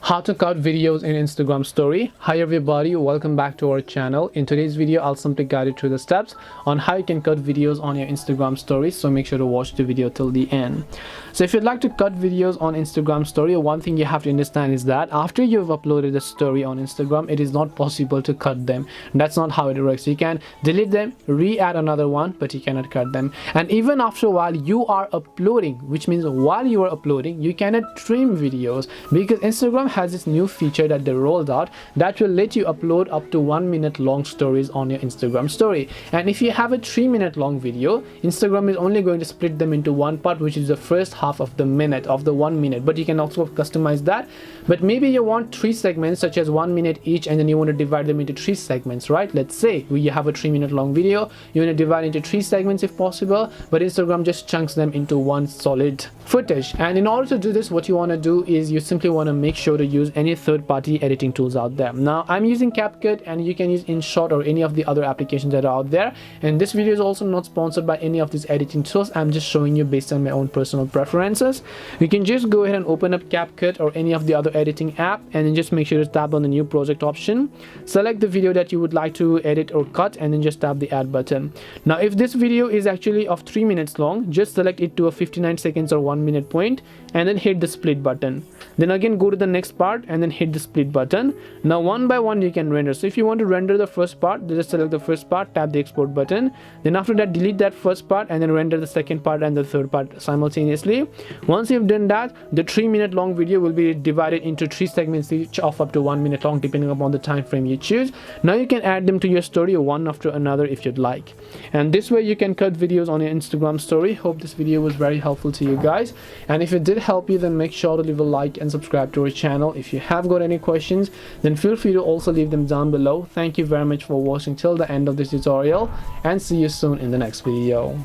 How to cut videos in Instagram story. Hi everybody, welcome back to our channel. In today's video I'll simply guide you through the steps on how you can cut videos on your Instagram stories, so make sure to watch the video till the end. So if you'd like to cut videos on Instagram story, one thing you have to understand is that after you've uploaded a story on Instagram, it is not possible to cut them. That's not how it works. You can delete them, re-add another one, but you cannot cut them. And even after a while you are uploading, which means while you are uploading you cannot trim videos, because Instagram has this new feature that they rolled out that will let you upload up to 1 minute long stories on your Instagram story. And if you have a 3-minute long video, Instagram is only going to split them into one part, which is the first half of the 1 minute, but you can also customize that. But maybe you want 3 segments such as 1 minute each, and then you want to divide them into 3 segments, right? Let's say we have a 3-minute long video, you want to divide into 3 segments if possible, but Instagram just chunks them into one solid footage. And in order to do this, what you want to do is you simply want to make sure to use any third-party editing tools out there. Now I'm using CapCut, and you can use InShot or any of the other applications that are out there. And this video is also not sponsored by any of these editing tools. I'm just showing you based on my own personal preferences. You can just go ahead and open up CapCut or any of the other editing app, and then just make sure to tap on the new project option, select the video that you would like to edit or cut, and then just tap the add button. Now if this video is actually of 3 minutes long, just select it to a 59 seconds or 1 minute point, and then hit the split button. Then again go to the next part and then hit the split button. Now one by one you can render. So if you want to render the first part, just select the first part, tap the export button. Then after that delete that first part and then render the second part and the third part simultaneously. Once you've done that, the 3-minute long video will be divided into 3 segments each of up to 1 minute long, depending upon the time frame you choose. Now you can add them to your story one after another if you'd like. And this way you can cut videos on your Instagram story. Hope this video was very helpful to you guys, and if it did help you, then make sure to leave a like and subscribe to our channel. If you have got any questions, then feel free to also leave them down below. Thank you very much for watching till the end of this tutorial, and see you soon in the next video.